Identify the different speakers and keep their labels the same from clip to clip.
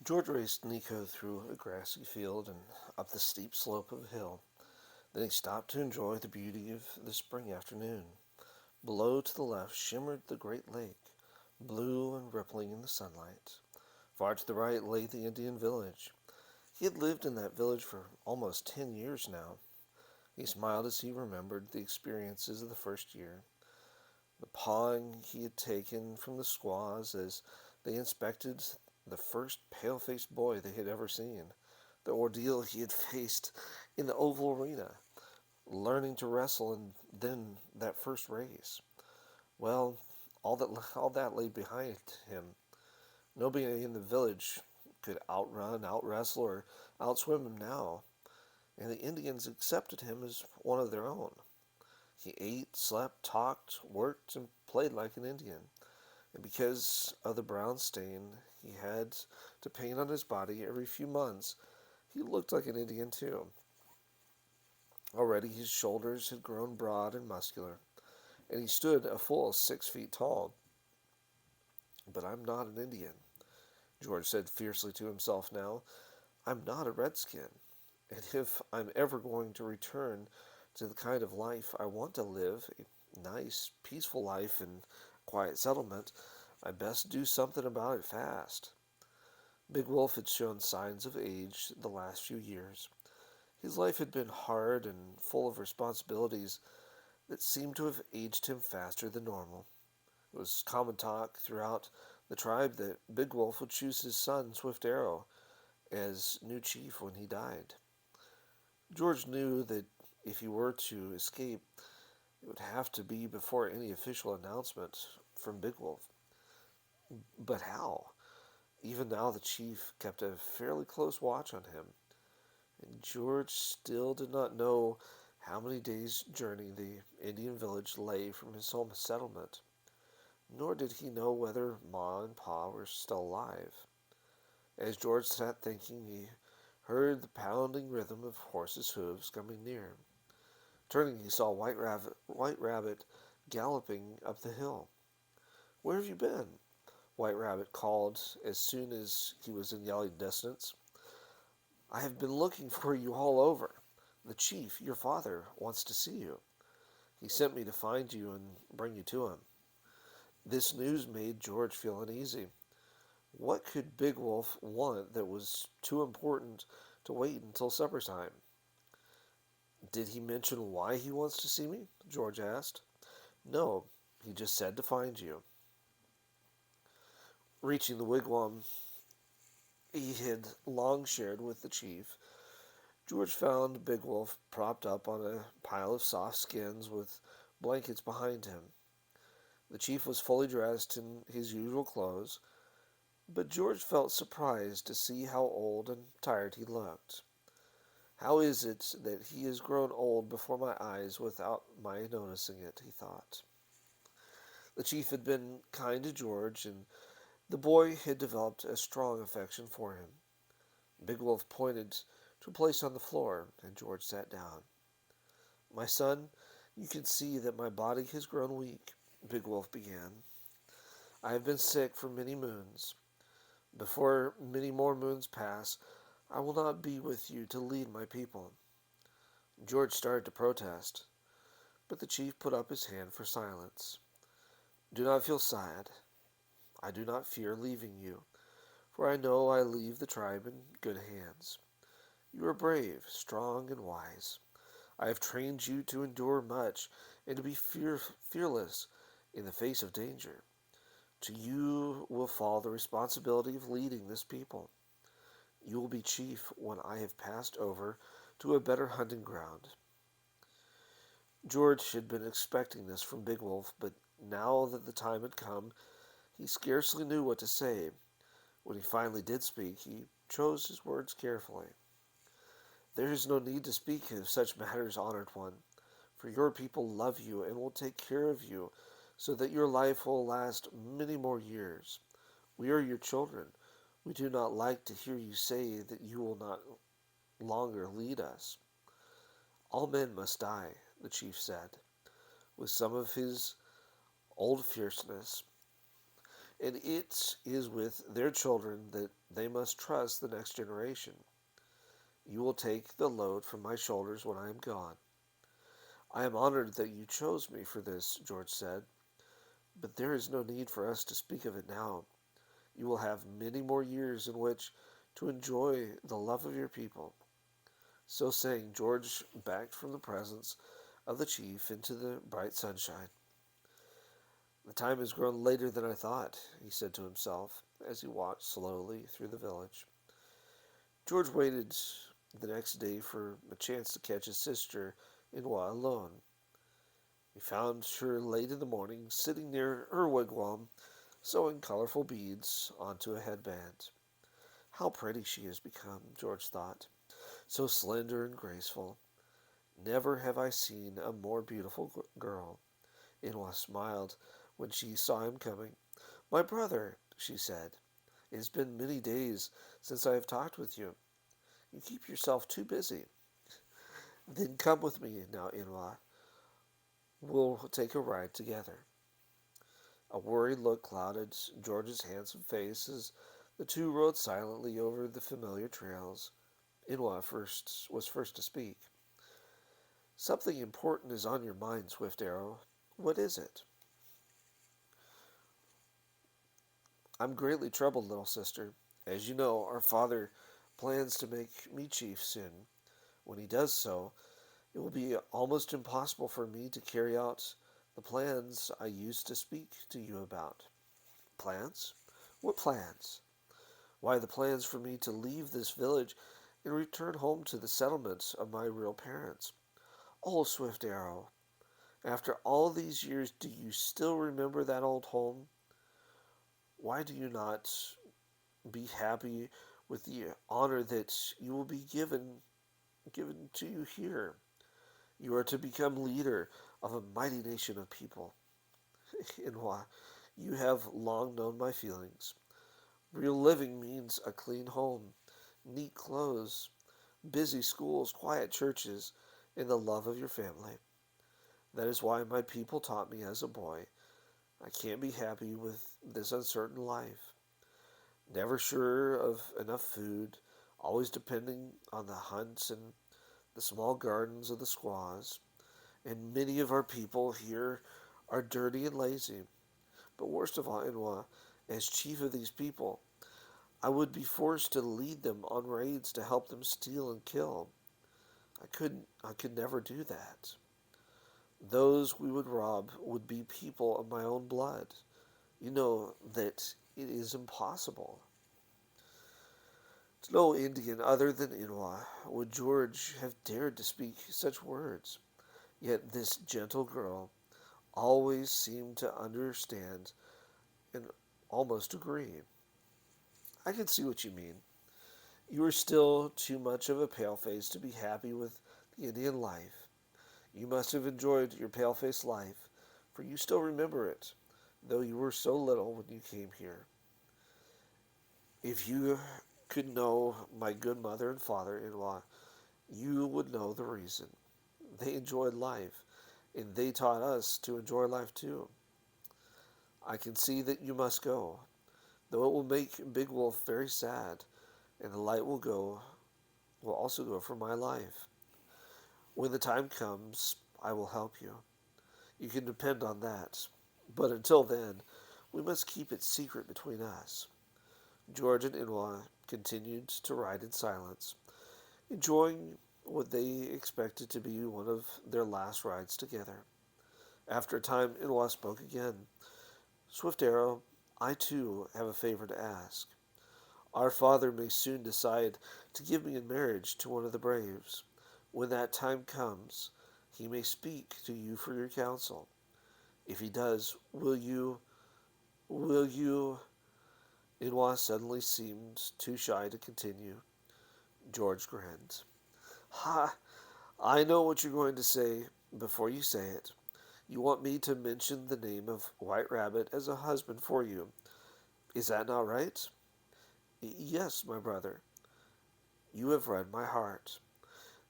Speaker 1: George raced Nico through a grassy field and up the steep slope of a hill. Then he stopped to enjoy the beauty of the spring afternoon. Below to the left shimmered the great lake, blue and rippling in the sunlight. Far to the right lay the Indian village. He had lived in that village for almost 10 years now. He smiled as he remembered the experiences of the first year, the pawing he had taken from the squaws as they inspected the first pale-faced boy they had ever seen, the ordeal he had faced in the oval arena, learning to wrestle, and then that first race. Well, all that lay behind him. Nobody in the village could outrun, outwrestle, or outswim him now, and the Indians accepted him as one of their own. He ate, slept, talked, worked, and played like an Indian. And because of the brown stain he had to paint on his body every few months, he looked like an Indian too. Already his shoulders had grown broad and muscular, and he stood a full 6 feet tall. But I'm not an Indian, George said fiercely to himself now. I'm not a redskin. And if I'm ever going to return to the kind of life I want to live, a nice, peaceful life in quiet settlement, I best do something about it fast. Big Wolf had shown signs of age the last few years. His life had been hard and full of responsibilities that seemed to have aged him faster than normal. It was common talk throughout the tribe that Big Wolf would choose his son, Swift Arrow, as new chief when he died. George knew that if he were to escape, it would have to be before any official announcement from Big Wolf. But how? Even now, the chief kept a fairly close watch on him, and George still did not know how many days' journey the Indian village lay from his home settlement, nor did he know whether Ma and Pa were still alive. As George sat thinking, he heard the pounding rhythm of horses' hoofs coming near. Turning, he saw White Rabbit galloping up the hill. "Where have you been?" White Rabbit called as soon as he was in yelling distance. "I have been looking for you all over. The chief, your father, wants to see you. He sent me to find you and bring you to him." This news made George feel uneasy. What could Big Wolf want that was too important to wait until supper time? "Did he mention why he wants to see me?" George asked. "No, he just said to find you." Reaching the wigwam he had long shared with the chief, George found Big Wolf propped up on a pile of soft skins with blankets behind him. The chief was fully dressed in his usual clothes, but George felt surprised to see how old and tired he looked. "How is it that he has grown old before my eyes without my noticing it?" he thought. The chief had been kind to George, and the boy had developed a strong affection for him. Big Wolf pointed to a place on the floor, and George sat down. "My son, you can see that my body has grown weak," Big Wolf began. "I have been sick for many moons. Before many more moons pass, I will not be with you to lead my people." George started to protest, but the chief put up his hand for silence. "Do not feel sad. I do not fear leaving you, for I know I leave the tribe in good hands. You are brave, strong, and wise. I have trained you to endure much and to be fearless in the face of danger. To you will fall the responsibility of leading this people. You will be chief when I have passed over to a better hunting ground." George had been expecting this from Big Wolf, but now that the time had come, he scarcely knew what to say. When he finally did speak, he chose his words carefully. "There is no need to speak of such matters, honored one, for your people love you and will take care of you so that your life will last many more years. We are your children. We do not like to hear you say that you will not longer lead us." "All men must die," the chief said, with some of his old fierceness. and it is with their children that they must trust the next generation. You will take the load from my shoulders when I am gone. I am honored that you chose me for this, George said, but there is no need for us to speak of it now. You will have many more years in which to enjoy the love of your people. So saying, George backed from the presence of the chief into the bright sunshine. The time has grown later than I thought, he said to himself as he walked slowly through the village. George waited the next day for a chance to catch his sister-in-law alone. He found her late in the morning, sitting near her wigwam, sewing colorful beads onto a headband. How pretty she has become, George thought, so slender and graceful. Never have I seen a more beautiful girl. Inwa smiled when she saw him coming. My brother, she said, it has been many days since I have talked with you. You keep yourself too busy. Then come with me now, Inwa. We'll take a ride together. A worried look clouded George's handsome face as the two rode silently over the familiar trails. Inwa was first to speak. Something important is on your mind, Swift Arrow. What is it? I'm greatly troubled, little sister. As you know, our father plans to make me chief soon. When he does so, it will be almost impossible for me to carry out the plans I used to speak to you about. Plans? What plans? Why, the plans for me to leave this village and return home to the settlement of my real parents. Oh, Swift Arrow, after all these years, do you still remember that old home? Why do you not be happy with the honor that you will be given to you here? You are to become leader of a mighty nation of people. Inwa, you have long known my feelings. Real living means a clean home, neat clothes, busy schools, quiet churches, and the love of your family. That is why my people taught me as a boy. I can't be happy with this uncertain life. Never sure of enough food, always depending on the hunts and the small gardens of the squaws. And many of our people here are dirty and lazy. But worst of all, Inwa, as chief of these people, I would be forced to lead them on raids to help them steal and kill. I could never do that. Those we would rob would be people of my own blood. You know that it is impossible. To no Indian other than Inwa would George have dared to speak such words. Yet this gentle girl always seemed to understand and almost agree. I can see what you mean. You are still too much of a paleface to be happy with the Indian life. You must have enjoyed your paleface life, for you still remember it, though you were so little when you came here. If you could know my good mother and father-in-law, you would know the reason. They enjoyed life, and they taught us to enjoy life too. I can see that you must go, though it will make Big Wolf very sad, and the light will also go for my life. When the time comes, I will help you. You can depend on that. But until then, we must keep it secret between us. George and Inwa continued to ride in silence, enjoying what they expected to be one of their last rides together. After a time, Inwa spoke again. Swift Arrow, I too have a favor to ask. Our father may soon decide to give me in marriage to one of the braves. When that time comes, he may speak to you for your counsel. If he does, will you? Inwa suddenly seemed too shy to continue. George grinned. Ha! I know what you're going to say before you say it. You want me to mention the name of White Rabbit as a husband for you. Is that not right? Yes, my brother. You have read my heart.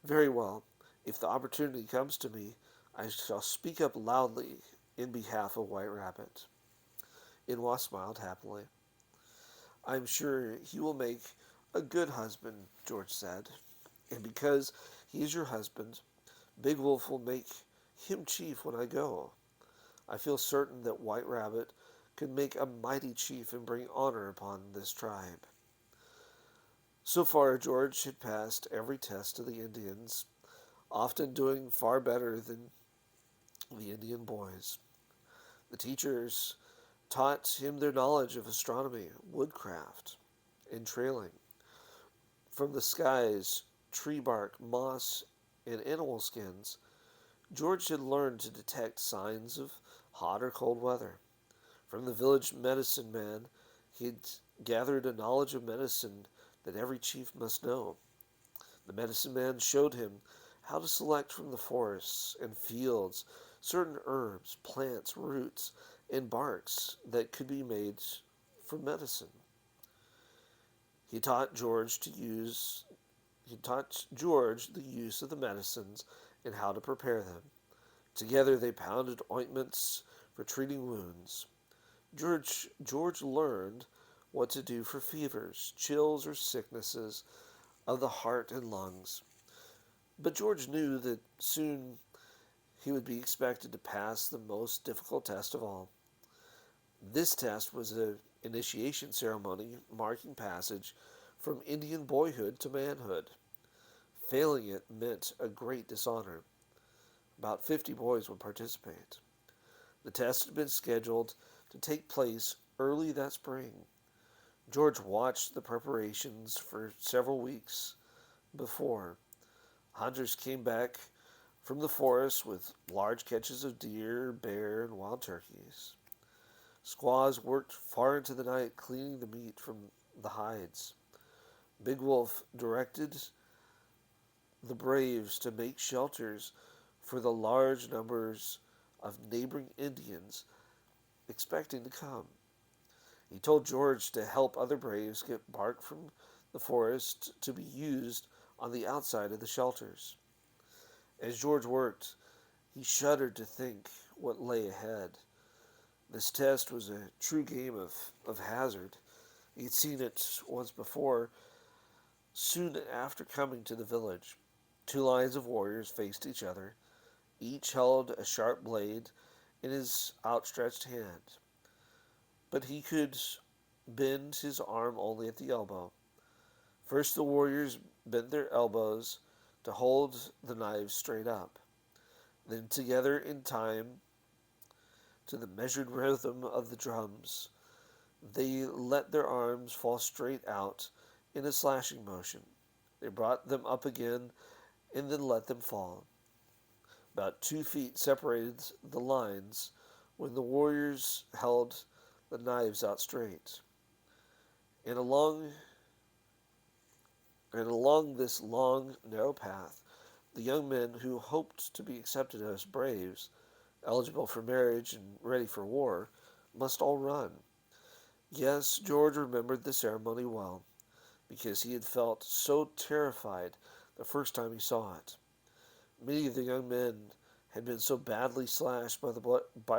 Speaker 1: Very well. If the opportunity comes to me, I shall speak up loudly in behalf of White Rabbit. Inwa smiled happily. I'm sure he will make a good husband, George said. And because he is your husband, Big Wolf will make him chief when I go. I feel certain that White Rabbit could make a mighty chief and bring honor upon this tribe. So far, George had passed every test of the Indians, often doing far better than the Indian boys. The teachers taught him their knowledge of astronomy, woodcraft, and trailing. From the skies, tree bark, moss, and animal skins, George had learned to detect signs of hot or cold weather. From the village medicine man, he had gathered a knowledge of medicine that every chief must know. The medicine man showed him how to select from the forests and fields certain herbs, plants, roots, and barks that could be made for medicine. He taught George to use he taught George the use of the medicines and how to prepare them. Together they pounded ointments for treating wounds. George learned what to do for fevers, chills, or sicknesses of the heart and lungs. But George knew that soon he would be expected to pass the most difficult test of all. This test was an initiation ceremony marking passage from Indian boyhood to manhood. Failing it meant a great dishonor. About 50 boys would participate. The test had been scheduled to take place early that spring. George watched the preparations for several weeks before. Hunters came back from the forest with large catches of deer, bear, and wild turkeys. Squaws worked far into the night cleaning the meat from the hides. Big Wolf directed the braves to make shelters for the large numbers of neighboring Indians expecting to come. He told George to help other braves get bark from the forest to be used on the outside of the shelters. As George worked, he shuddered to think what lay ahead. This test was a true game of hazard. He'd seen it once before, soon after coming to the village. Two lines of warriors faced each other. Each held a sharp blade in his outstretched hand, but he could bend his arm only at the elbow. First, the warriors bent their elbows to hold the knives straight up. Then, together in time to the measured rhythm of the drums, they let their arms fall straight out in a slashing motion. They brought them up again and then let them fall. About 2 feet separated the lines when the warriors held the knives out straight. And along this long, narrow path, the young men who hoped to be accepted as braves, eligible for marriage and ready for war, must all run. Yes, George remembered the ceremony well, because he had felt so terrified the first time he saw it. Many of the young men had been so badly slashed by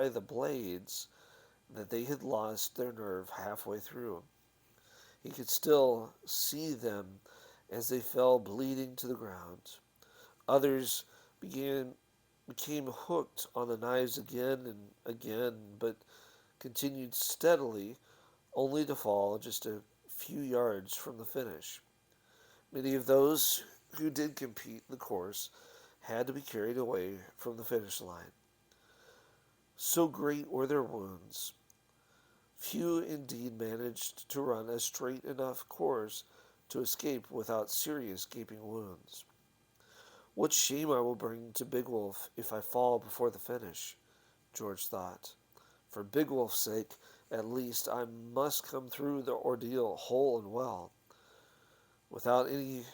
Speaker 1: the blades that they had lost their nerve halfway through. He could still see them as they fell bleeding to the ground. Others became hooked on the knives again and again, but continued steadily, only to fall just a few yards from the finish. Many of those who did compete in the course had to be carried away from the finish line. So great were their wounds. Few indeed managed to run a straight enough course to escape without serious gaping wounds. What shame I will bring to Big Wolf if I fall before the finish, George thought. For Big Wolf's sake, at least, I must come through the ordeal whole and well, without any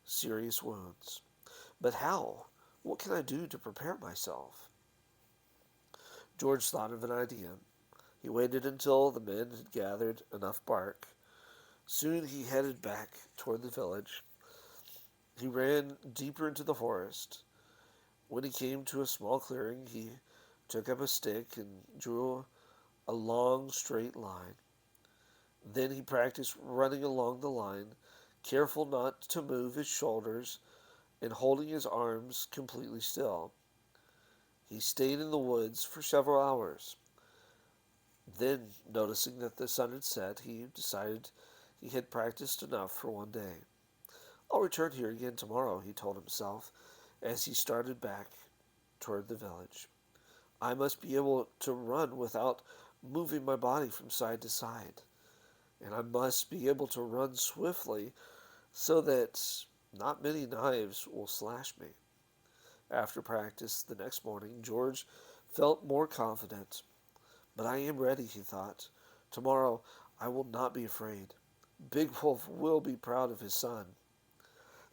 Speaker 1: serious wounds. But how? What can I do to prepare myself? George thought of an idea. He waited until the men had gathered enough bark. Soon he headed back toward the village. He ran deeper into the forest. When he came to a small clearing, he took up a stick and drew a long straight line. Then he practiced running along the line, careful not to move his shoulders and holding his arms completely still. He stayed in the woods for several hours. Then, noticing that the sun had set, he decided he had practiced enough for one day. I'll return here again tomorrow, he told himself as he started back toward the village. I must be able to run without moving my body from side to side, and I must be able to run swiftly so that not many knives will slash me. After practice the next morning, George felt more confident. But I am ready, he thought. Tomorrow I will not be afraid. Big Wolf will be proud of his son.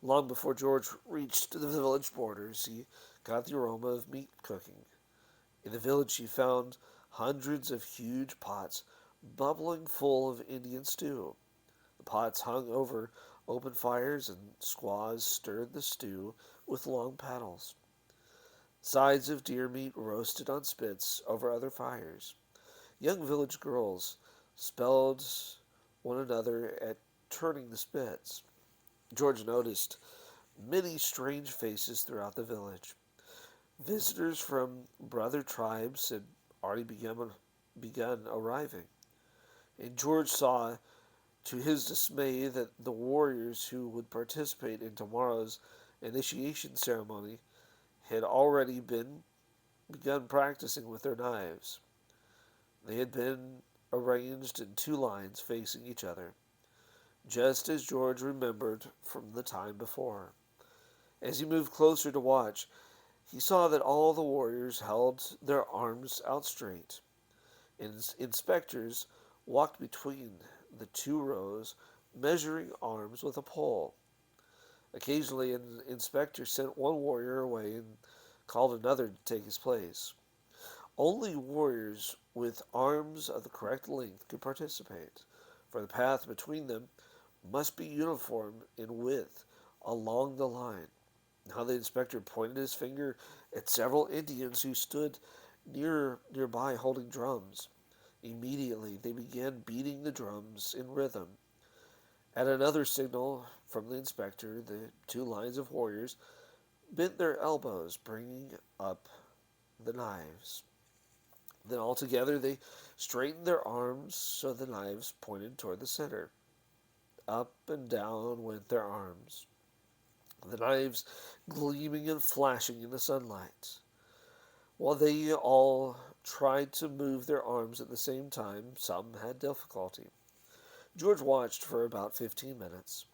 Speaker 1: Long before George reached the village borders, he got the aroma of meat cooking. In the village he found hundreds of huge pots bubbling full of Indian stew. The pots hung over open fires, and squaws stirred the stew with long paddles. Sides of deer meat roasted on spits over other fires. Young village girls spelled one another at turning the spits. George noticed many strange faces throughout the village. Visitors from brother tribes had already begun arriving, and George saw, to his dismay, that the warriors who would participate in tomorrow's initiation ceremony had already begun practicing with their knives. They had been arranged in two lines facing each other, just as George remembered from the time before. As he moved closer to watch, he saw that all the warriors held their arms out straight. Inspectors walked between the two rows, measuring arms with a pole. Occasionally, an inspector sent one warrior away and called another to take his place. Only warriors with arms of the correct length could participate, for the path between them must be uniform in width along the line. Now the inspector pointed his finger at several Indians who stood nearby holding drums. Immediately they began beating the drums in rhythm. At another signal from the inspector, the two lines of warriors bent their elbows, bringing up the knives. Then all together they straightened their arms so the knives pointed toward the center. Up and down went their arms, the knives gleaming and flashing in the sunlight. While they all tried to move their arms at the same time, some had difficulty. George watched for about 15 minutes.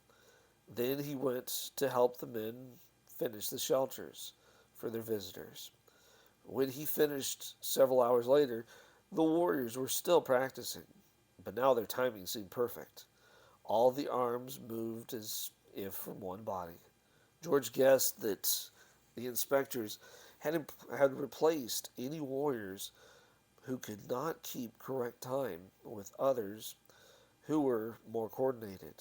Speaker 1: Then he went to help the men finish the shelters for their visitors. When he finished several hours later, the warriors were still practicing, but now their timing seemed perfect. All the arms moved as if from one body. George guessed that the inspectors had replaced any warriors who could not keep correct time with others who were more coordinated.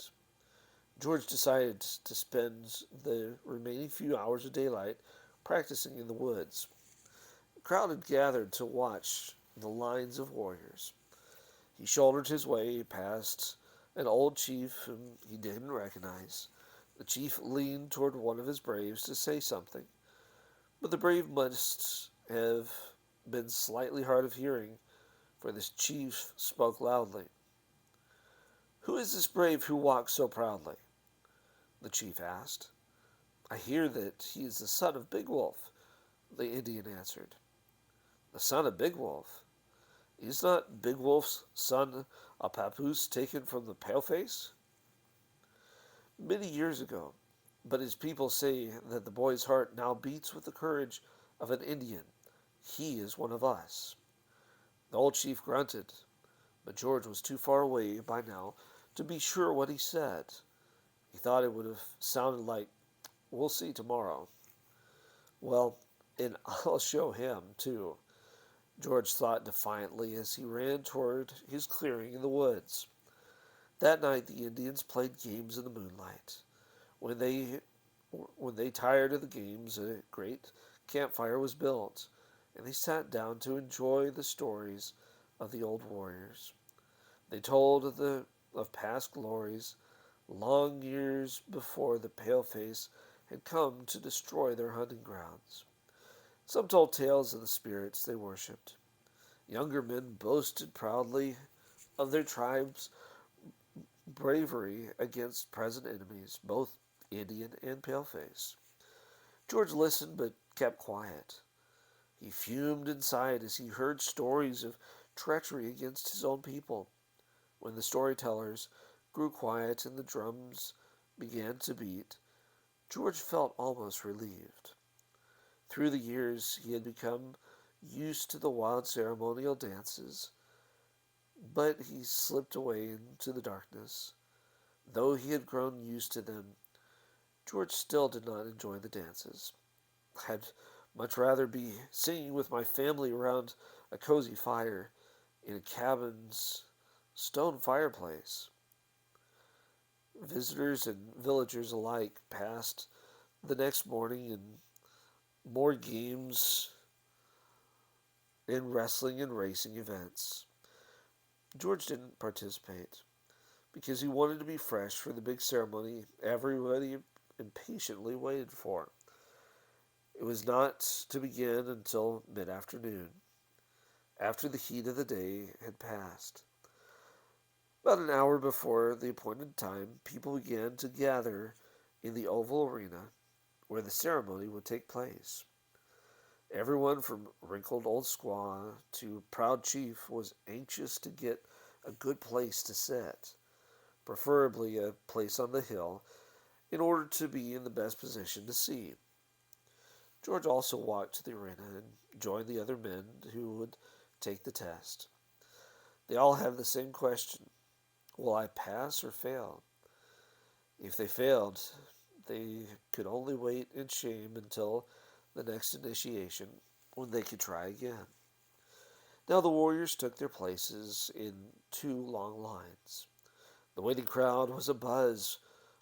Speaker 1: George decided to spend the remaining few hours of daylight practicing in the woods. A crowd had gathered to watch the lines of warriors. He shouldered his way past an old chief whom he didn't recognize. The chief leaned toward one of his braves to say something, but the brave must have been slightly hard of hearing, for this chief spoke loudly. "Who is this brave who walks so proudly?" the chief asked. "I hear that he is the son of Big Wolf," the Indian answered. "The son of Big Wolf? Is not Big Wolf's son a papoose taken from the paleface?" "Many years ago, but his people say that the boy's heart now beats with the courage of an Indian. He is one of us." The old chief grunted, but George was too far away by now to be sure what he said. He thought it would have sounded like, "We'll see tomorrow." "Well, and I'll show him, too," George thought defiantly as he ran toward his clearing in the woods. That night the Indians played games in the moonlight. When they tired of the games, a great campfire was built, and they sat down to enjoy the stories of the old warriors. They told of past glories, long years before the paleface had come to destroy their hunting grounds. Some told tales of the spirits they worshipped. Younger men boasted proudly of their tribe's bravery against present enemies, both Indian and paleface. George listened but kept quiet. He fumed inside as he heard stories of treachery against his own people. When the storytellers grew quiet and the drums began to beat, George felt almost relieved. Through the years, he had become used to the wild ceremonial dances, but he slipped away into the darkness. Though he had grown used to them, George still did not enjoy the dances. I'd much rather be singing with my family around a cozy fire in a cabin's stone fireplace. Visitors and villagers alike passed the next morning, and more games and wrestling and racing events. George didn't participate because he wanted to be fresh for the big ceremony everybody impatiently waited for. It was not to begin until mid afternoon, after the heat of the day had passed. About an hour before the appointed time, people began to gather in the oval arena where the ceremony would take place. Everyone from wrinkled old squaw to proud chief was anxious to get a good place to sit, preferably a place on the hill, in order to be in the best position to see. George also walked to the arena and joined the other men who would take the test. They all had the same question: will I pass or fail? If they failed, they could only wait in shame until the next initiation, when they could try again. Now the warriors took their places in two long lines. The waiting crowd was abuzz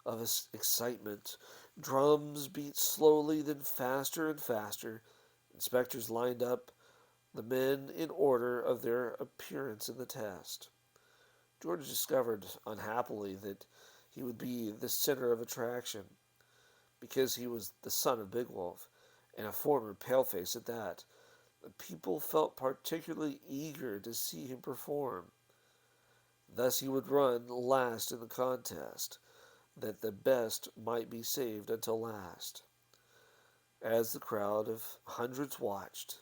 Speaker 1: of excitement. Drums beat slowly, then faster and faster. Inspectors lined up the men in order of their appearance in the test. George discovered, unhappily, that he would be the center of attraction, because he was the son of Big Wolf, and a former paleface at that. The people felt particularly eager to see him perform. Thus he would run last in the contest, that the best might be saved until last. As the crowd of hundreds watched,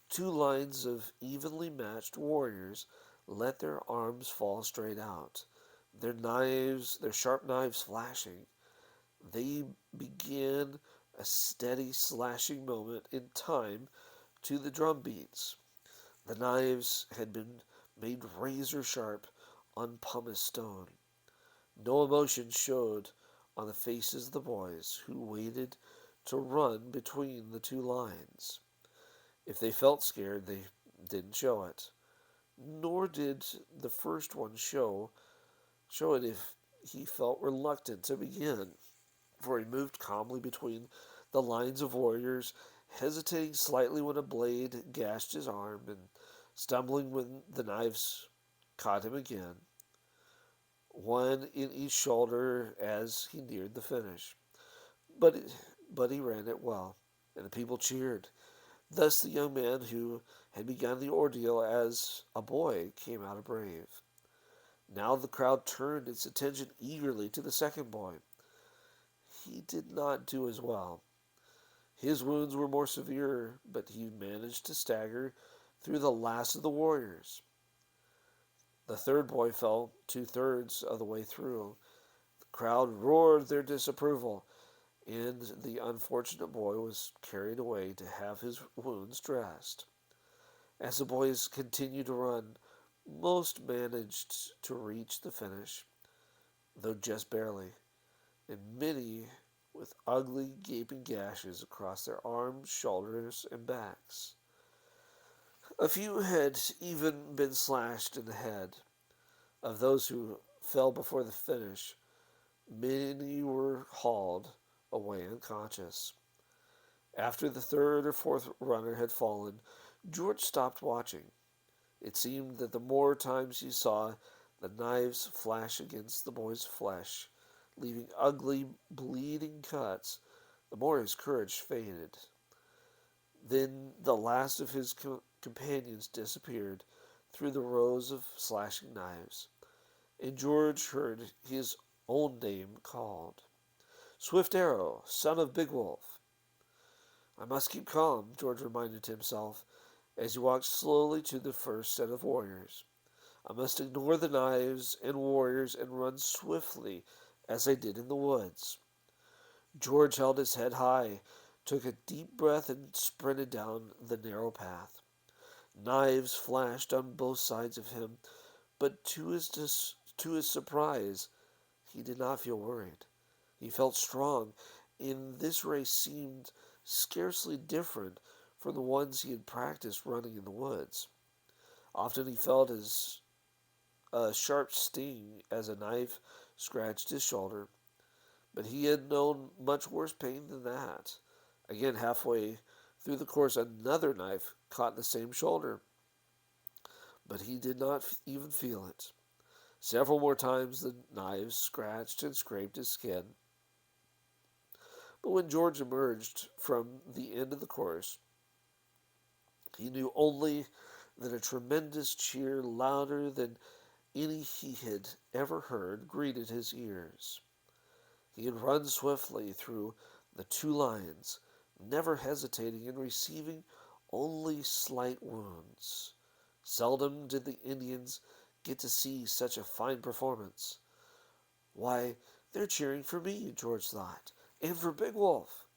Speaker 1: two lines of evenly matched warriors let their arms fall straight out, their sharp knives flashing. They began a steady slashing moment in time to the drum beats. The knives had been made razor sharp on pumice stone. No emotion showed on the faces of the boys who waited to run between the two lines. If they felt scared, they didn't show it. Nor did the first one show it if he felt reluctant to begin, for he moved calmly between the lines of warriors, hesitating slightly when a blade gashed his arm, and stumbling when the knives caught him again, one in each shoulder as he neared the finish. But, it, but he ran it well, and the people cheered. Thus the young man who had begun the ordeal as a boy came out a brave. Now the crowd turned its attention eagerly to the second boy. He did not do as well. His wounds were more severe, but he managed to stagger through the last of the warriors. The third boy fell two-thirds of the way through. The crowd roared their disapproval, and the unfortunate boy was carried away to have his wounds dressed. As the boys continued to run, most managed to reach the finish, though just barely, and many with ugly gaping gashes across their arms, shoulders, and backs. A few had even been slashed in the head. Of those who fell before the finish, many were hauled away unconscious. After the third or fourth runner had fallen, George stopped watching. It seemed that the more times he saw the knives flash against the boy's flesh, leaving ugly, bleeding cuts, the more his courage faded. Then the last of his companions disappeared through the rows of slashing knives, and George heard his own name called. Swift Arrow, son of Big Wolf. I must keep calm, George reminded himself as he walked slowly to the first set of warriors. I must ignore the knives and warriors and run swiftly as I did in the woods. George held his head high, took a deep breath, and sprinted down the narrow path. Knives flashed on both sides of him, but to his surprise, he did not feel worried. He felt strong, and this race seemed scarcely different from the ones he had practiced running in the woods. Often he felt a sharp sting as a knife scratched his shoulder, but he had known much worse pain than that. Again, halfway through the course, another knife caught the same shoulder, but he did not even feel it. Several more times the knives scratched and scraped his skin, but when George emerged from the end of the course, he knew only that a tremendous cheer, louder than any he had ever heard, greeted his ears. He had run swiftly through the two lines, never hesitating in receiving only slight wounds. Seldom did the Indians get to see such a fine performance. Why, they're cheering for me, George thought, and for Big Wolf.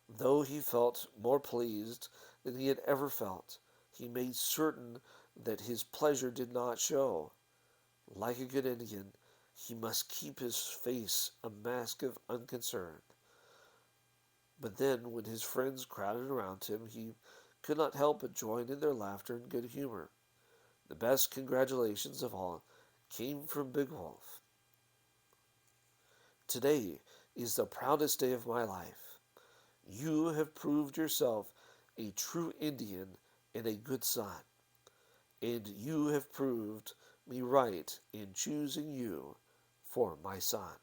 Speaker 1: Though he felt more pleased than he had ever felt, he made certain that his pleasure did not show. Like a good Indian, he must keep his face a mask of unconcern. But then, when his friends crowded around him, he could not help but join in their laughter and good humor. The best congratulations of all came from Big Wolf. Today is the proudest day of my life. You have proved yourself a true Indian and a good son, and you have proved me right in choosing you for my son.